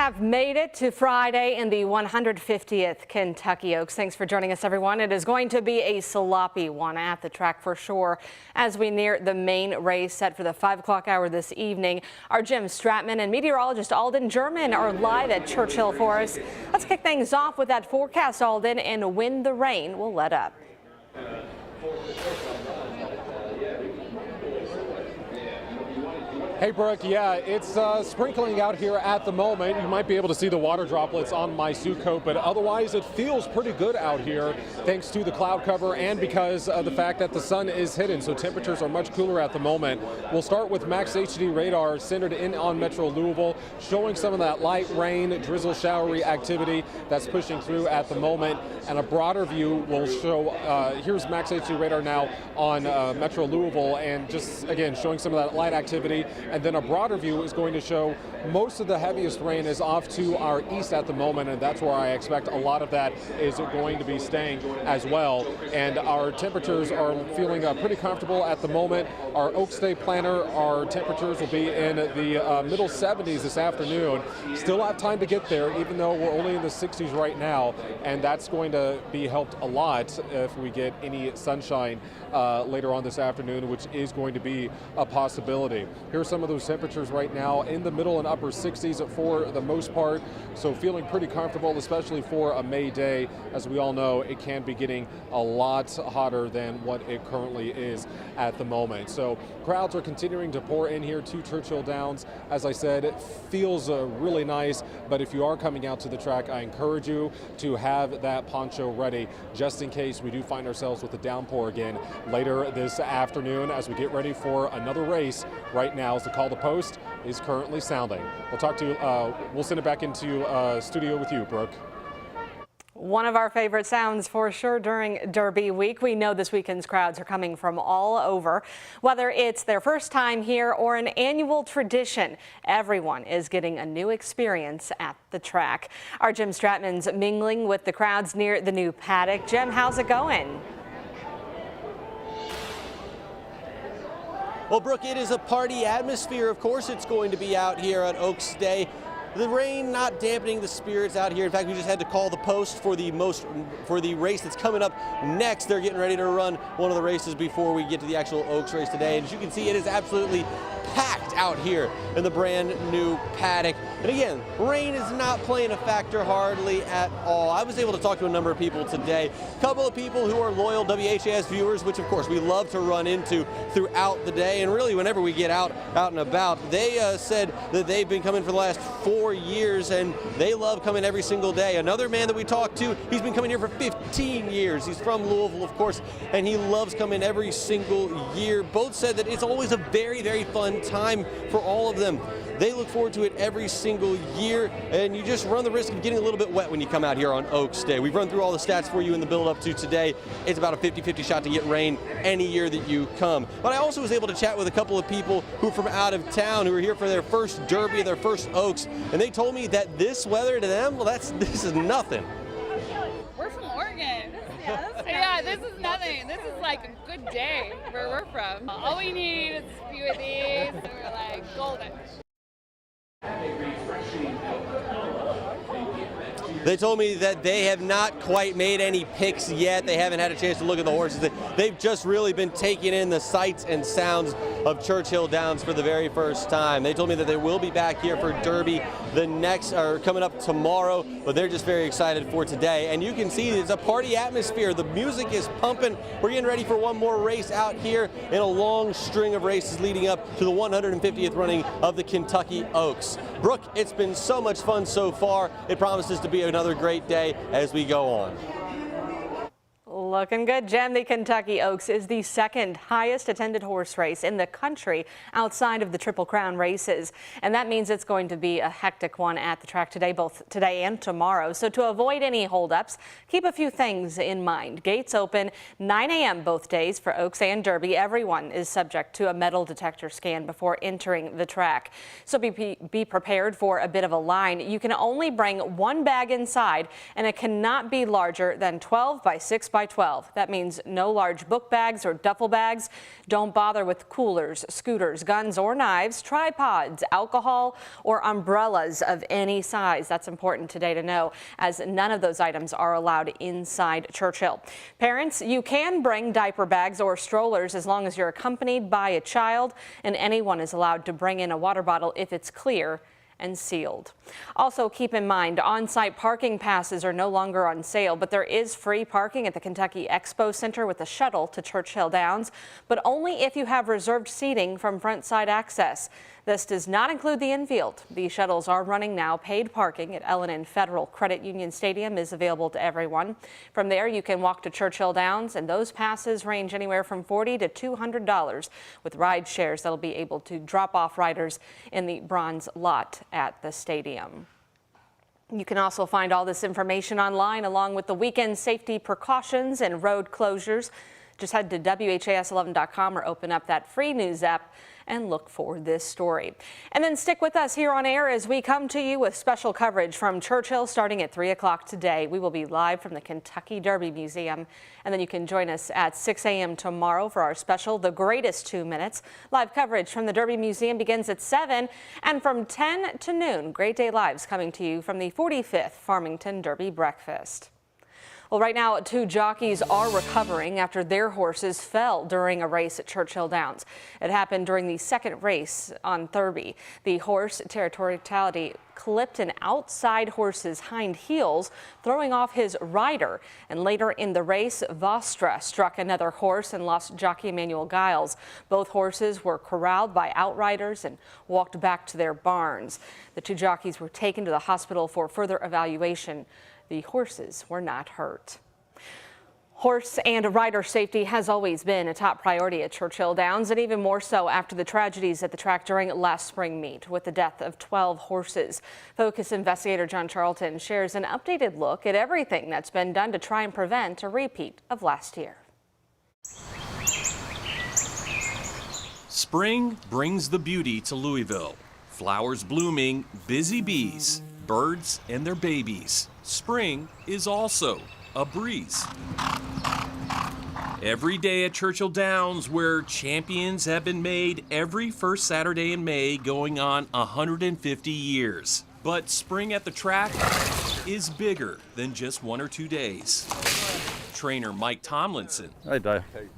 have made it to Friday in the 150th Kentucky Oaks. Thanks for joining us, everyone. It is going to be a sloppy one at the track for sure as we near the main race set for the 5 o'clock hour this evening. Our Jim Stratman and meteorologist Alden German are live at Churchill for us. Let's kick things off with that forecast, Alden, and when the rain will let up. Hey, Brooke, yeah, it's sprinkling out here at the moment. You might be able to see the water droplets on my suit coat, but otherwise it feels pretty good out here thanks to the cloud cover and because of the fact that the sun is hidden, so temperatures are much cooler at the moment. We'll start with Max HD radar centered in on Metro Louisville, showing some of that light rain, drizzle, showery activity that's pushing through at the moment. And a broader view will show, here's Max HD radar now on Metro Louisville, and just, again, showing some of that light activity. And then a broader view is going to show most of the heaviest rain is off to our east at the moment, and that's where I expect a lot of that is going to be staying as well. And our temperatures are feeling pretty comfortable at the moment. Our Oaks Day planner, our temperatures will be in the middle 70s this afternoon. Still have time to get there, even though we're only in the 60s right now, and that's going to be helped a lot if we get any sunshine later on this afternoon, which is going to be a possibility. Here's some of those temperatures right now in the middle and upper 60s for the most part, so feeling pretty comfortable, especially for a May day. As we all know, it can be getting a lot hotter than what it currently is at the moment. So crowds are continuing to pour in here to Churchill Downs. As I said, it feels really nice, but if you are coming out to the track, I encourage you to have that poncho ready just in case we do find ourselves with a downpour again later this afternoon as we get ready for another race. Right now, as the call to post is currently sounding. We'll send it back into studio with you, Brooke. One of our favorite sounds for sure during Derby week. We know this weekend's crowds are coming from all over. Whether it's their first time here or an annual tradition, everyone is getting a new experience at the track. Our Jim Stratman's mingling with the crowds near the new paddock. Jim, how's it going? Well, Brooke, it is a party atmosphere. Of course, it's going to be out here on Oaks Day. The rain not dampening the spirits out here. In fact, we just had to call the post for the race that's coming up next. They're getting ready to run one of the races before we get to the actual Oaks race today. And as you can see, it is absolutely packed out here in the brand new paddock. And again, rain is not playing a factor hardly at all. I was able to talk to a number of people today, a couple of people who are loyal WHAS viewers, which of course we love to run into throughout the day. And really whenever we get out and about, they said that they've been coming for the last 4 years and they love coming every single day. Another man that we talked to, he's been coming here for 15 years. He's from Louisville, of course, and he loves coming every single year. Both said that it's always a very, very fun time for all of them. They look forward to it every single year, and you just run the risk of getting a little bit wet when you come out here on Oaks Day. We've run through all the stats for you in the build-up to today. It's about a 50-50 shot to get rain any year that you come. But I also was able to chat with a couple of people who are from out of town who are here for their first Derby, their first Oaks, and they told me that this weather to them, well, this is nothing. We're from Oregon. Yeah, this is nothing. This is like a good day where we're from. All we need is a few of these, and we're like golden. They told me that they have not quite made any picks yet. They haven't had a chance to look at the horses. They've just really been taking in the sights and sounds of Churchill Downs for the very first time. They told me that they will be back here for Derby coming up tomorrow, but they're just very excited for today. And you can see it's a party atmosphere. The music is pumping. We're getting ready for one more race out here in a long string of races leading up to the 150th running of the Kentucky Oaks. Brooke, it's been so much fun so far. It promises to be another great day as we go on. Looking good, Jen. The Kentucky Oaks is the second highest attended horse race in the country outside of the Triple Crown races. And that means it's going to be a hectic one at the track today, both today and tomorrow. So to avoid any holdups, keep a few things in mind. Gates open 9 a.m. both days for Oaks and Derby. Everyone is subject to a metal detector scan before entering the track. So be prepared for a bit of a line. You can only bring one bag inside, and it cannot be larger than 12 by 6 by 12. 12. That means no large book bags or duffel bags. Don't bother with coolers, scooters, guns or knives, tripods, alcohol or umbrellas of any size. That's important today to know, as none of those items are allowed inside Churchill. Parents, you can bring diaper bags or strollers as long as you're accompanied by a child, and anyone is allowed to bring in a water bottle if it's clear and sealed. Also, keep in mind, on-site parking passes are no longer on sale, but there is free parking at the Kentucky Expo Center with a shuttle to Churchill Downs, but only if you have reserved seating from front side access. This does not include the infield. The shuttles are running now. Paid parking at L&N Federal Credit Union Stadium is available to everyone. From there, you can walk to Churchill Downs, and those passes range anywhere from $40 to $200 with ride shares that'll be able to drop off riders in the bronze lot at the stadium. You can also find all this information online, along with the weekend safety precautions and road closures. Just head to WHAS11.com or open up that free news app and look for this story. And then stick with us here on air as we come to you with special coverage from Churchill starting at 3 o'clock today. We will be live from the Kentucky Derby Museum, and then you can join us at 6 a.m. tomorrow for our special The Greatest 2 Minutes. Live coverage from the Derby Museum begins at 7, and from 10 to noon, Great Day Live's coming to you from the 45th Farmington Derby Breakfast. Well, right now, 2 jockeys are recovering after their horses fell during a race at Churchill Downs. It happened during the second race on Derby. The horse, Territoriality, clipped an outside horse's hind heels, throwing off his rider. And later in the race, Vostra struck another horse and lost jockey Emmanuel Giles. Both horses were corralled by outriders and walked back to their barns. The 2 jockeys were taken to the hospital for further evaluation. The horses were not hurt. Horse and rider safety has always been a top priority at Churchill Downs, and even more so after the tragedies at the track during last spring meet with the death of 12 horses. Focus investigator John Charlton shares an updated look at everything that's been done to try and prevent a repeat of last year. Spring brings the beauty to Louisville. Flowers blooming, busy bees, birds and their babies. Spring is also a breeze. Every day at Churchill Downs, where champions have been made every first Saturday in May, going on 150 years. But spring at the track is bigger than just 1 or 2 days. Trainer Mike Tomlinson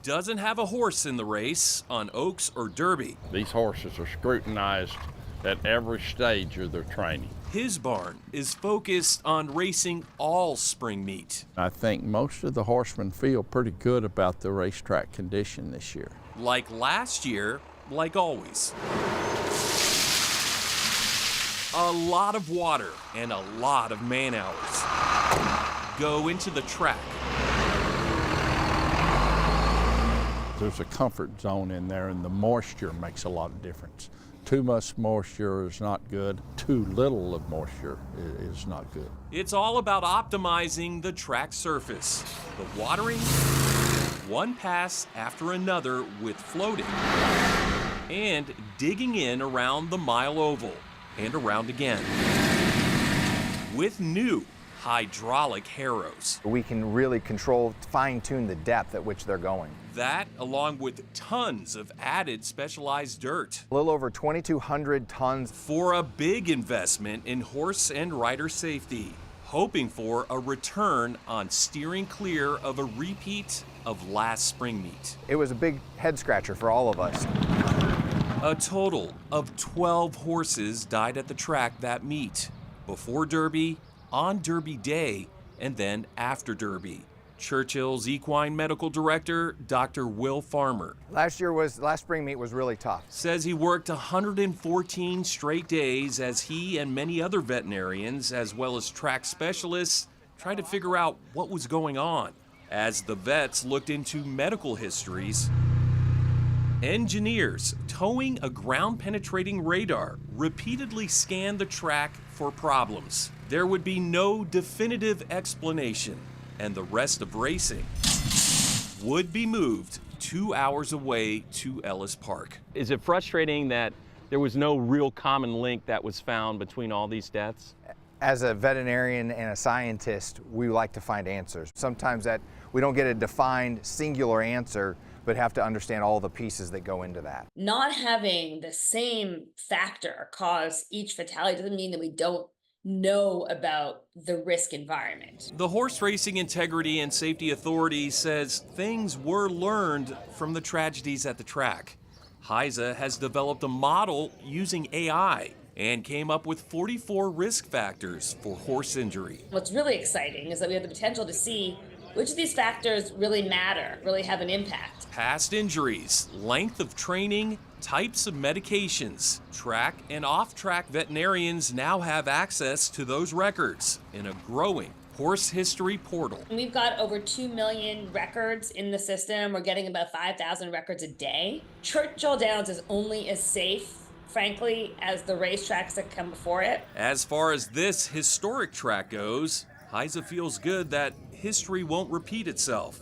doesn't have a horse in the race on Oaks or Derby. These horses are scrutinized at every stage of their training. His barn is focused on racing all spring meet. I think most of the horsemen feel pretty good about the racetrack condition this year. Like last year, like always. A lot of water and a lot of man hours go into the track. There's a comfort zone in there, and the moisture makes a lot of difference. Too much moisture is not good. Too little of moisture is not good. It's all about optimizing the track surface. The watering, one pass after another with floating, and digging in around the mile oval and around again with new hydraulic harrows. We can really control, fine-tune the depth at which they're going. That, along with tons of added specialized dirt. A little over 2,200 tons. For a big investment in horse and rider safety, hoping for a return on steering clear of a repeat of last spring meet. It was a big head scratcher for all of us. A total of 12 horses died at the track that meet, before Derby, on Derby Day, and then after Derby. Churchill's equine medical director, Dr. Will Farmer, Last spring meet was really tough. says he worked 114 straight days as he and many other veterinarians, as well as track specialists, tried to figure out what was going on. As the vets looked into medical histories, engineers towing a ground-penetrating radar repeatedly scanned the track for problems. There would be no definitive explanation, and the rest of racing would be moved 2 hours away to Ellis Park. Is it frustrating that there was no real common link that was found between all these deaths? As a veterinarian and a scientist, we like to find answers. Sometimes that we don't get a defined singular answer, but have to understand all the pieces that go into that. Not having the same factor cause each fatality doesn't mean that we don't know about the risk environment. The Horse Racing Integrity and Safety Authority says things were learned from the tragedies at the track. HISA has developed a model using AI and came up with 44 risk factors for horse injury. What's really exciting is that we have the potential to see which of these factors really matter, really have an impact. Past injuries, length of training, types of medications. Track and off-track veterinarians now have access to those records in a growing horse history portal. We've got over 2 million records in the system. We're getting about 5,000 records a day. Churchill Downs is only as safe, frankly, as the racetracks that come before it. As far as this historic track goes, HISA feels good that history won't repeat itself.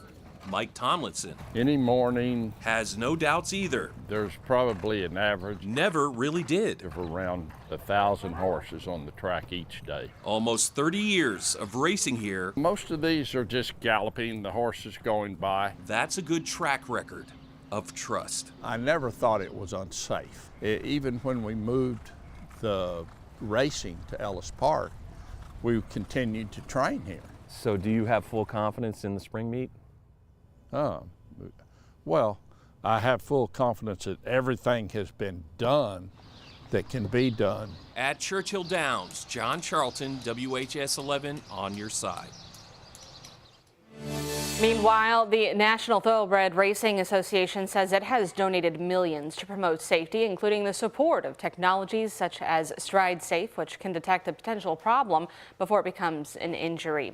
Mike Tomlinson Any morning, has no doubts either. there's probably an average Never really did. of around 1,000 horses on the track each day. Almost 30 years of racing here, Most of these are just galloping, the horses going by. that's a good track record of trust. I never thought it was unsafe. Even when we moved the racing to Ellis Park, we continued to train here. So do you have full confidence in the spring meet? Well, I have full confidence that everything has been done that can be done. At Churchill Downs, John Charlton, WHS11 on your side. Meanwhile, the National Thoroughbred Racing Association says it has donated millions to promote safety, including the support of technologies such as Stride Safe, which can detect a potential problem before it becomes an injury.